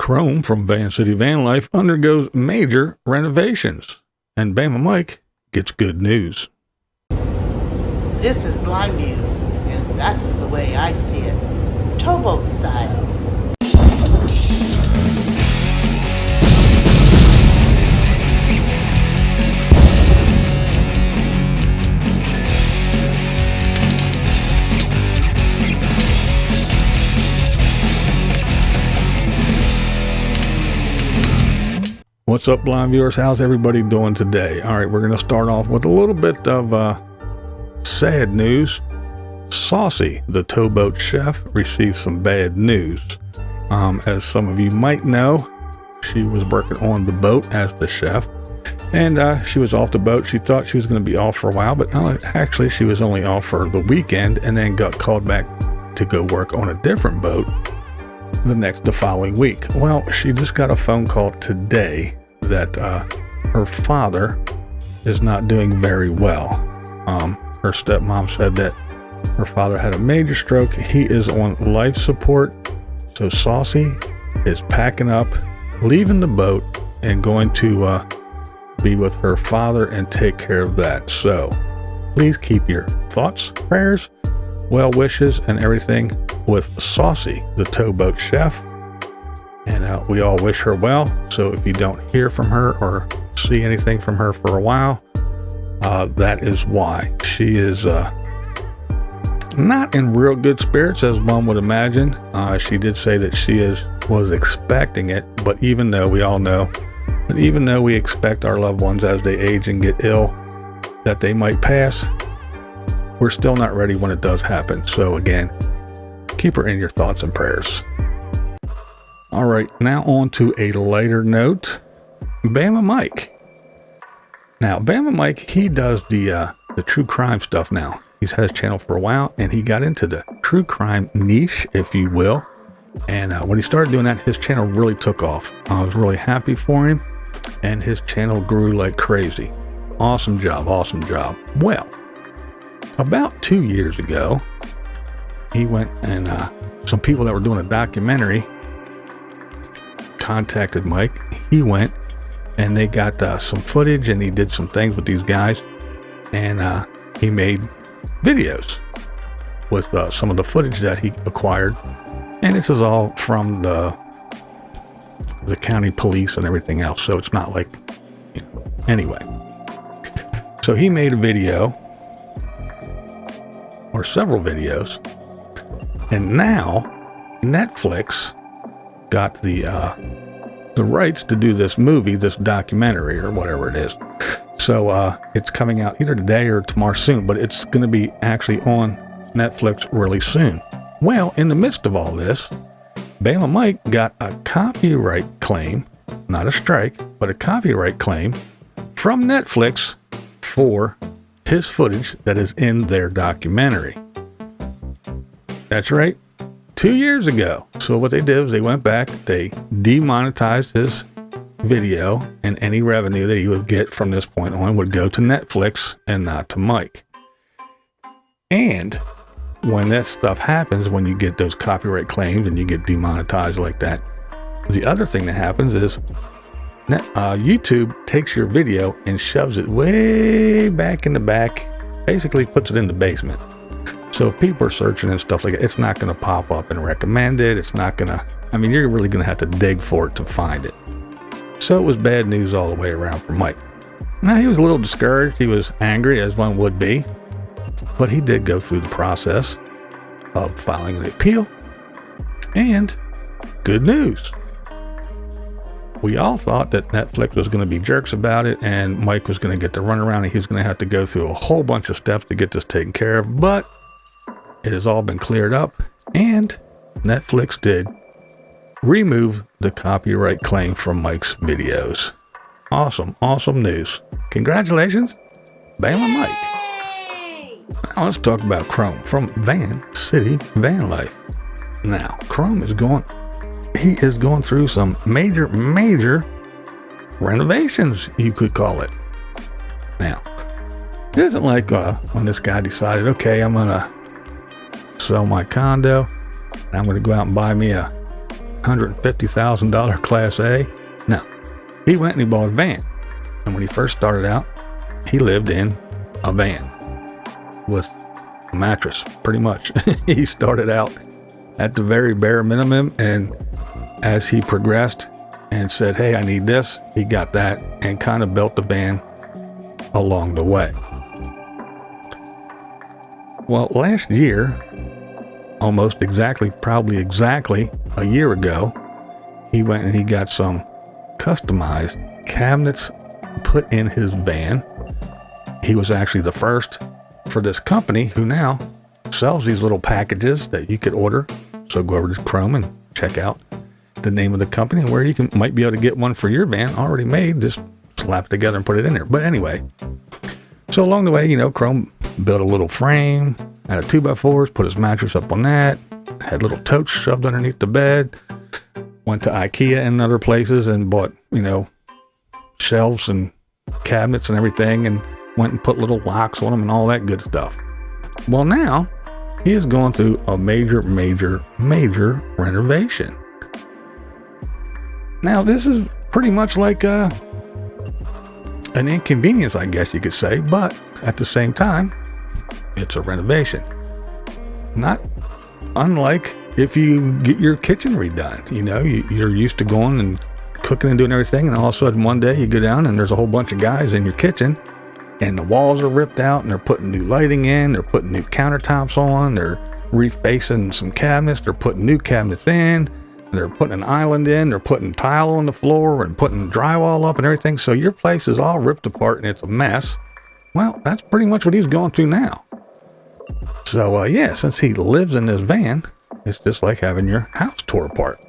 Chrome from Vancity Vanlife undergoes major renovations, and Bama Mike gets good news. This is BlindViews, and that's the way I see it. Towboat style. What's up, blind viewers? How's everybody doing today? All right, we're going to start off with a little bit of sad news. Saucy the Towboat Chef received some bad news. As some of you might know, she was working on the boat as the chef, and she was off the boat. She thought she was going to be off for a while, but actually she was only off for the weekend, and then got called back to go work on a different boat the following week. Well, she just got a phone call today that her father is not doing very well. Her stepmom said that her father had a major stroke. He is on life support. So Saucy is packing up, leaving the boat, and going to be with her father and take care of that. So please keep your thoughts, prayers, well wishes, and everything with Saucy the Towboat Chef. And we all wish her well. So if you don't hear from her or see anything from her for a while, that is why. She is not in real good spirits, as one would imagine. She did say that she was expecting it, but even though we all know that even though we expect our loved ones as they age and get ill that they might pass, we're still not ready when it does happen. So again, keep her in your thoughts and prayers. All right, now on to a lighter note. Bama Mike. Now, Bama Mike, he does the true crime stuff now. He's had his channel for a while, and he got into the true crime niche, if you will. And when he started doing that, his channel really took off. I was really happy for him, and his channel grew like crazy. Awesome job, awesome job. Well, about 2 years ago, he went and some people that were doing a documentary contacted Mike. He went and they got some footage, and he did some things with these guys, and he made videos with some of the footage that he acquired. And this is all from the county police and everything else, so it's not like, you know. Anyway, so he made a video or several videos, and now Netflix got the rights to do this movie, this documentary, or whatever it is. So it's coming out either today or tomorrow soon, but it's going to be actually on Netflix really soon. Well, in the midst of all this, Bama Mike got a copyright claim, not a strike, but a copyright claim from Netflix for his footage that is in their documentary. That's right. 2 years ago. So what they did was they went back, they demonetized his video, and any revenue that he would get from this point on would go to Netflix and not to Mike. And when that stuff happens, when you get those copyright claims and you get demonetized like that, the other thing that happens is YouTube takes your video and shoves it way back in the back, basically puts it in the basement. So if people are searching and stuff like that, it's not going to pop up and recommend it. It's not going to, you're really going to have to dig for it to find it. So it was bad news all the way around for Mike. Now, he was a little discouraged. He was angry, as one would be, but he did go through the process of filing an appeal. And good news. We all thought that Netflix was going to be jerks about it, and Mike was going to get the runaround, and he was going to have to go through a whole bunch of steps to get this taken care of, but it has all been cleared up, and Netflix did remove the copyright claim from Mike's videos. Awesome, awesome news. Congratulations, Bama Mike. Now let's talk about Chrome from Vancity Vanlife. Now, Chrome is going through some major renovations, you could call it. Now, it isn't like when this guy decided, okay, I'm going to sell my condo, and I'm going to go out and buy me a $150,000 Class A. No, he went and he bought a van. And when he first started out, he lived in a van with a mattress, pretty much. He started out at the very bare minimum, and as he progressed and said, hey, I need this, he got that and kind of built the van along the way. Well, last year, probably exactly a year ago, he went and he got some customized cabinets put in his van. He was actually the first for this company who now sells these little packages that you could order. So go over to Chrome and check out the name of the company and where you might be able to get one for your van already made. Just slap it together and put it in there. But anyway, so along the way, Chrome built a little frame, had a 2x4s, put his mattress up on that, had little totes shoved underneath the bed, went to IKEA and other places and bought, shelves and cabinets and everything, and went and put little locks on them and all that good stuff. Well, now he is going through a major renovation. Now, this is pretty much like an inconvenience, I guess you could say, but at the same time, it's a renovation. Not unlike if you get your kitchen redone. You're used to going and cooking and doing everything, and all of a sudden one day you go down and there's a whole bunch of guys in your kitchen and the walls are ripped out and they're putting new lighting in, they're putting new countertops on, they're refacing some cabinets, they're putting new cabinets in, they're putting an island in, they're putting tile on the floor and putting drywall up and everything. So your place is all ripped apart and it's a mess. Well, that's pretty much what he's going through now. So since he lives in this van, it's just like having your house tore apart.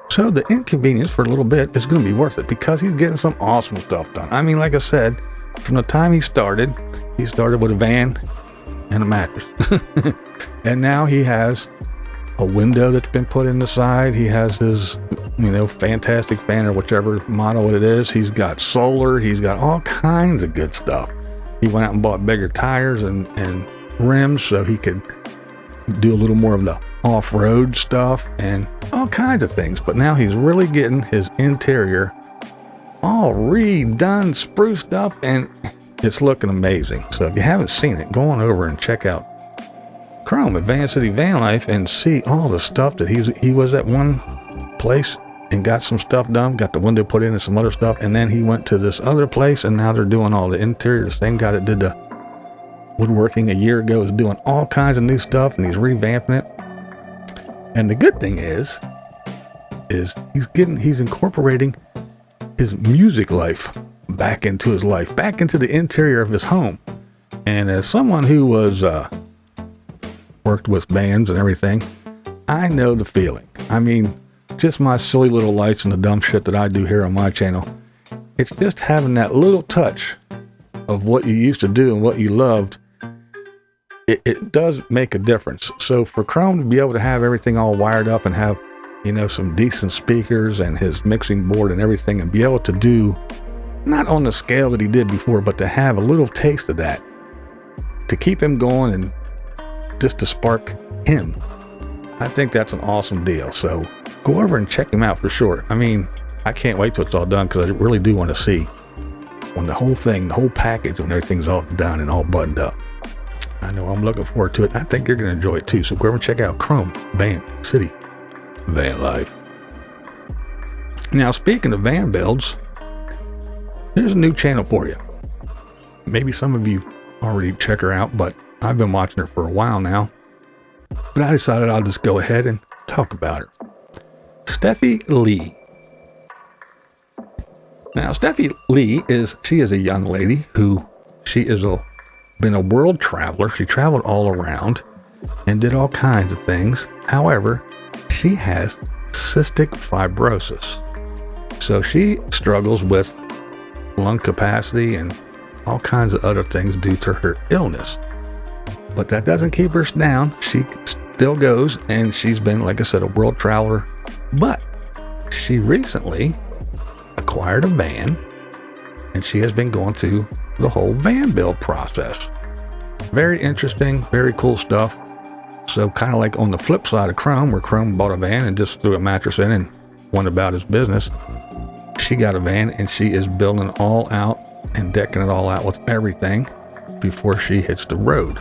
So the inconvenience for a little bit is going to be worth it because he's getting some awesome stuff done. I mean, like I said, from the time he started with a van and a mattress. And now he has a window that's been put in the side. He has his, fantastic fan or whichever model it is. He's got solar. He's got all kinds of good stuff. He went out and bought bigger tires and rims so he could do a little more of the off-road stuff and all kinds of things. But now he's really getting his interior all redone, spruced up, and it's looking amazing. So if you haven't seen it, go on over and check out Chrome at Vancity Vanlife and see all the stuff that he was at one place and got some stuff done, got the window put in and some other stuff, and then he went to this other place and now they're doing all the interior. The same guy that did the woodworking a year ago is doing all kinds of new stuff and he's revamping it. And the good thing is he's incorporating his music life back into his life, back into the interior of his home. And as someone who was worked with bands and everything, I know the feeling. I mean, just my silly little lights and the dumb shit that I do here on my channel. It's just having that little touch of what you used to do and what you loved. It does make a difference. So for Chrome to be able to have everything all wired up and have, some decent speakers and his mixing board and everything, and be able to do, not on the scale that he did before, but to have a little taste of that, to keep him going and just to spark him. I think that's an awesome deal. So go over and check him out for sure. I mean, I can't wait till it's all done because I really do want to see when the whole package, when everything's all done and all buttoned up. I know I'm looking forward to it. I think you're going to enjoy it too. So go over and check out Chrome Vancity Vanlife. Now, speaking of van builds, there's a new channel for you. Maybe some of you already check her out, but I've been watching her for a while now. But I decided I'll just go ahead and talk about her. Steffi Lee. Now, Steffi Lee is a young lady who been a world traveler. She traveled all around and did all kinds of things. However, she has cystic fibrosis. So she struggles with lung capacity and all kinds of other things due to her illness. But that doesn't keep her down. She still goes, and she's been, like I said, a world traveler. But she recently acquired a van, and she has been going through the whole van build process. Very interesting, very cool stuff. So kind of like on the flip side of Chrome, where Chrome bought a van and just threw a mattress in and went about his business, she got a van and she is building it all out and decking it all out with everything before she hits the road.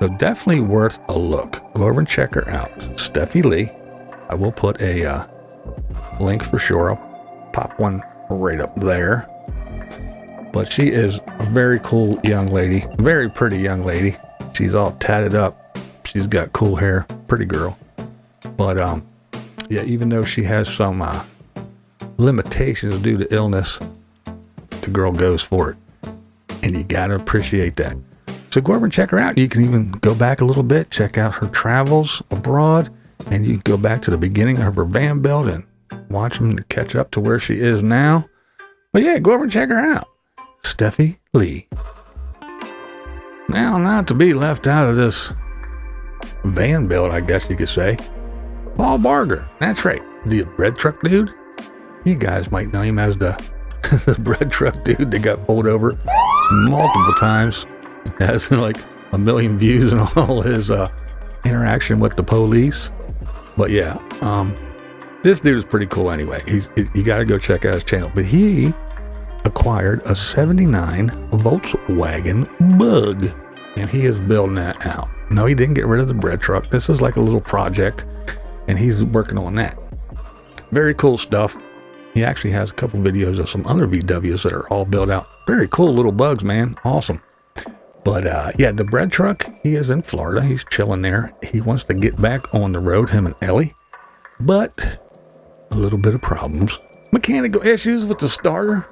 So definitely worth a look. Go over and check her out. Steffi Lee. I will put a link for sure. I'll pop one right up there. But she is a very cool young lady. Very pretty young lady. She's all tatted up. She's got cool hair. Pretty girl. But yeah, even though she has some limitations due to illness, the girl goes for it. And you gotta appreciate that. So go over and check her out. You can even go back a little bit, check out her travels abroad, and you can go back to the beginning of her van build and watch them to catch up to where she is now. But yeah, go over and check her out. Steffi Lee. Now, not to be left out of this van build, I guess you could say, Paul Barger. That's right, the bread truck dude. You guys might know him as the bread truck dude that got pulled over multiple times. Has like 1 million views and all his interaction with the police. But yeah, this dude is pretty cool anyway. You got to go check out his channel. But he acquired a 79 Volkswagen Bug, and he is building that out. No, he didn't get rid of the bread truck. This is like a little project, and he's working on that. Very cool stuff. He actually has a couple videos of some other VWs that are all built out. Very cool little bugs, man. Awesome. But yeah, the bread truck, he is in Florida. He's chilling there. He wants to get back on the road, him and Ellie. But a little bit of problems. Mechanical issues with the starter,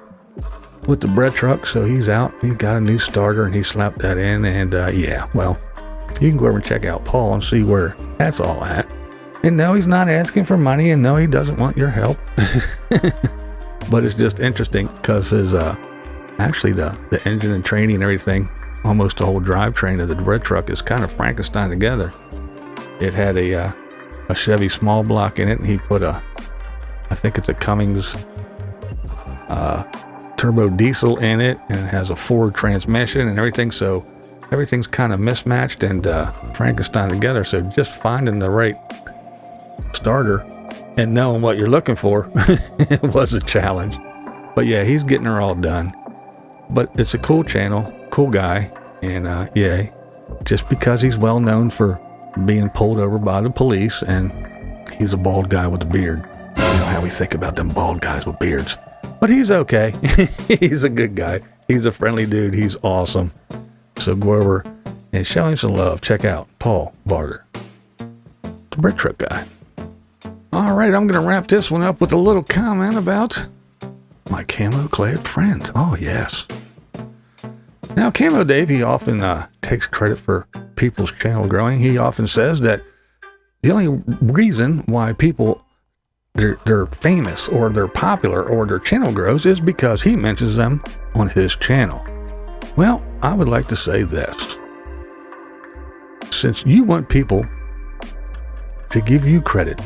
with the bread truck. So he's out. He got a new starter and he slapped that in. And yeah, well, you can go over and check out Paul and see where that's all at. And no, he's not asking for money. And no, he doesn't want your help. But it's just interesting because his, actually the engine and training and everything, almost the whole drivetrain of the bread truck is kind of Frankenstein together. It had a Chevy small block in it, and he put I think it's a Cummins turbo diesel in it, and it has a Ford transmission and everything. So everything's kind of mismatched and Frankenstein together. So just finding the right starter and knowing what you're looking for was a challenge. But yeah, he's getting her all done. But it's a cool channel, cool guy, and yeah, just because he's well known for being pulled over by the police, and he's a bald guy with a beard. You know how we think about them bald guys with beards. But he's okay. He's a good guy. He's a friendly dude. He's awesome. So go over and show him some love. Check out Paul Barger, the bread truck guy. All right, I'm going to wrap this one up with a little comment about my camo-clad friend. Oh, yes. Now, Camo Dave, he often takes credit for people's channel growing. He often says that the only reason why people, they're famous or they're popular or their channel grows is because he mentions them on his channel. Well, I would like to say this. Since you want people to give you credit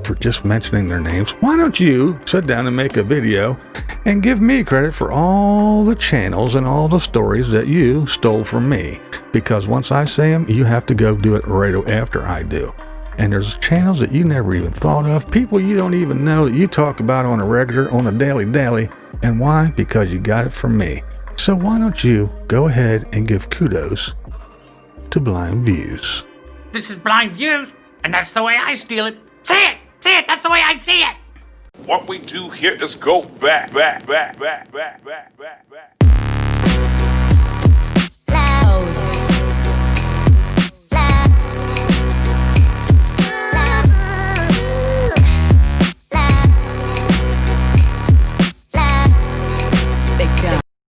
for just mentioning their names, why don't you sit down and make a video and give me credit for all the channels and all the stories that you stole from me? Because once I say them, you have to go do it right after I do. And there's channels that you never even thought of, people you don't even know that you talk about on a regular, on a daily. And why? Because you got it from me. So why don't you go ahead and give kudos to BlindViews? This is BlindViews, and that's the way I steal it. See it! See it! That's the way I see it! What we do here is go back. Oh.